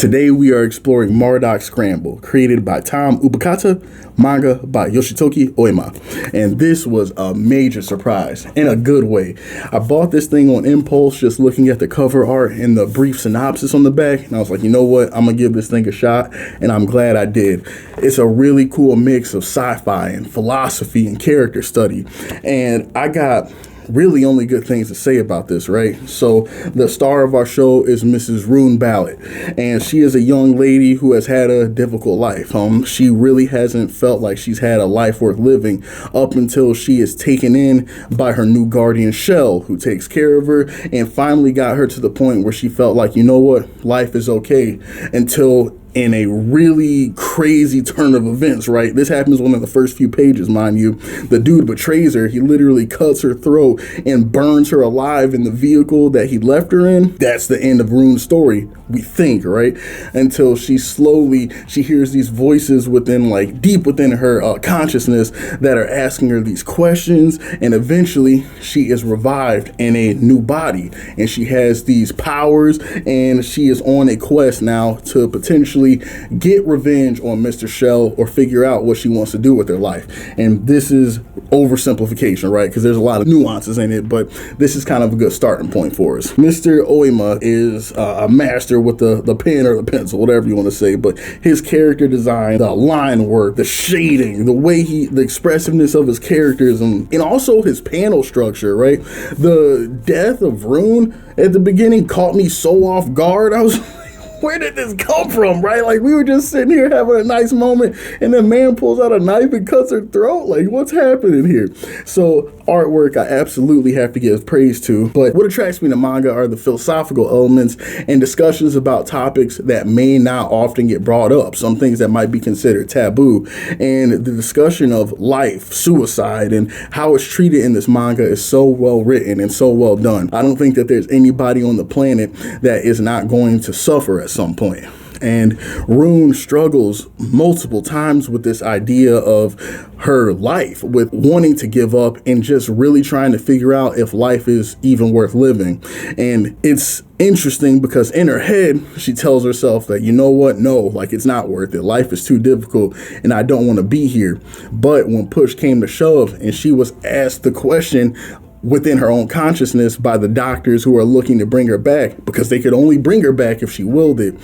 Today we are exploring Mardock Scramble, created by Tom Ubukata, manga by Yoshitoki Oima. And this was a major surprise, in a good way. I bought this thing on impulse, just looking at the cover art and the brief synopsis on the back, and I was like, you know what, I'm gonna give this thing a shot, and I'm glad I did. It's a really cool mix of sci-fi and philosophy and character study, and I got really only good things to say about this, right? So the star of our show is Mrs. Rune Balot, and she is a young lady who has had a difficult life. She really hasn't felt like she's had a life worth living up until she is taken in by her new guardian Shell, who takes care of her and finally got her to the point where she felt like, you know what, life is okay, until in a really crazy turn of events, right? This happens one of the first few pages, mind you. The dude betrays her. He literally cuts her throat and burns her alive in the vehicle that he left her in. That's the end of Rune's story, we think, right? Until she hears these voices within, like, deep within her consciousness that are asking her these questions, and eventually she is revived in a new body, and she has these powers, and she is on a quest now to potentially get revenge on Mr. Shell or figure out what she wants to do with her life. And this is oversimplification, right? Because there's a lot of nuances in it, but this is kind of a good starting point for us. Mr. Oima is a master with the pen or the pencil, whatever you want to say, but his character design, the line work, the shading, the expressiveness of his characters, and also his panel structure, right? The death of Rune at the beginning caught me so off guard. I was where did this come from, right? Like, we were just sitting here having a nice moment, and then man pulls out a knife and cuts her throat. Like, what's happening here? So artwork, I absolutely have to give praise to. But what attracts me to manga are the philosophical elements and discussions about topics that may not often get brought up, some things that might be considered taboo. And the discussion of life, suicide, and how it's treated in this manga is so well written and so well done. I don't think that there's anybody on the planet that is not going to suffer at some point. And Rune struggles multiple times with this idea of her life, with wanting to give up and just really trying to figure out if life is even worth living. And it's interesting because in her head, she tells herself that, you know what, no, like, it's not worth it. Life is too difficult and I don't want to be here. But when push came to shove and she was asked the question within her own consciousness by the doctors who are looking to bring her back, because they could only bring her back if she willed it,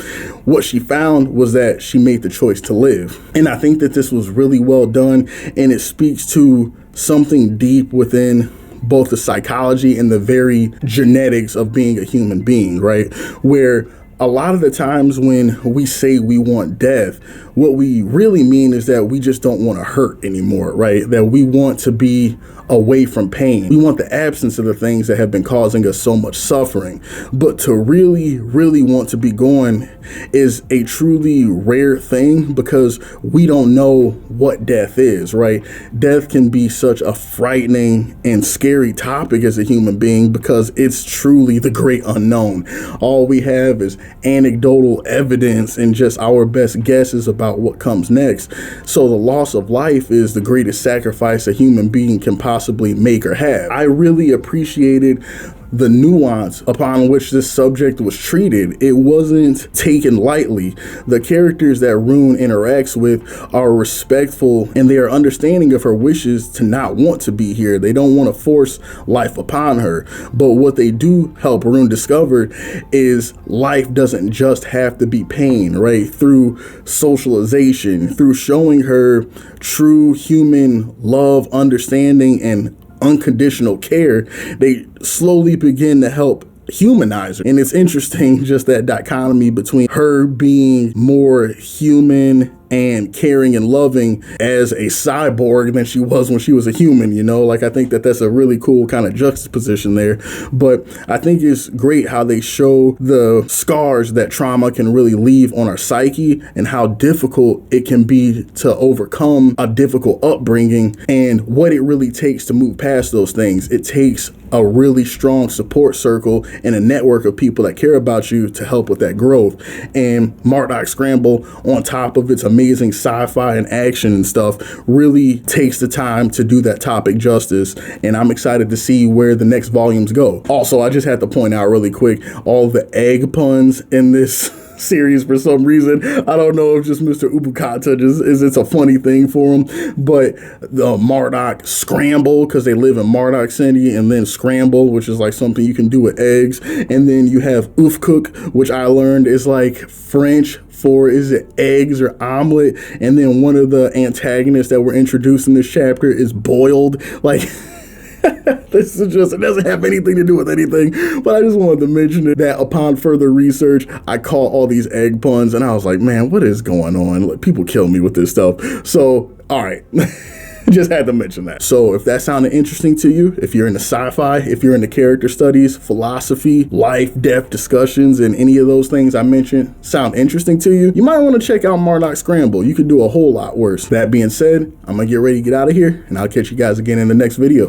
what she found was that she made the choice to live. And I think that this was really well done, and it speaks to something deep within both the psychology and the very genetics of being a human being, right? Where a lot of the times when we say we want death, what we really mean is that we just don't want to hurt anymore, right? That we want to be away from pain. We want the absence of the things that have been causing us so much suffering. But to really, really want to be gone is a truly rare thing, because we don't know what death is, right? Death can be such a frightening and scary topic as a human being because it's truly the great unknown. All we have is anecdotal evidence and just our best guesses about what comes next. So the loss of life is the greatest sacrifice a human being can possibly make or have. I really appreciated the nuance upon which this subject was treated. It wasn't taken lightly. The characters that Rune interacts with are respectful, and they are understanding of her wishes to not want to be here. They don't want to force life upon her. But what they do help Rune discover is life doesn't just have to be pain, right? Through socialization, through showing her true human love, understanding, and unconditional care, they slowly begin to help humanize her. And it's interesting, just that dichotomy between her being more human and caring and loving as a cyborg than she was when she was a human, you know? Like, I think that that's a really cool kind of juxtaposition there. But I think it's great how they show the scars that trauma can really leave on our psyche and how difficult it can be to overcome a difficult upbringing and what it really takes to move past those things. It takes a really strong support circle and a network of people that care about you to help with that growth. And Mardock Scramble, on top of its amazing sci-fi and action and stuff, really takes the time to do that topic justice. And I'm excited to see where the next volumes go. Also, I just had to point out really quick, all the egg puns in this series for some reason. I don't know if just Mr. Ubukata just is it's a funny thing for him, but the Mardock Scramble, because they live in Mardock City, and then Scramble, which is like something you can do with eggs, and then you have Oofcook, which I learned is like French for is it eggs or omelet, and then one of the antagonists that were introduced in this chapter is boiled. Like this is just, it doesn't have anything to do with anything, but I just wanted to mention it, that upon further research, I caught all these egg puns, and I was like, man, what is going on? Like, people kill me with this stuff. So, all right. Just had to mention that. So if that sounded interesting to you, if you're into sci-fi, if you're into character studies, philosophy, life, death discussions, and any of those things I mentioned sound interesting to you, you might want to check out Mardock Scramble. You could do a whole lot worse. That being said, I'm gonna get ready to get out of here, and I'll catch you guys again in the next video.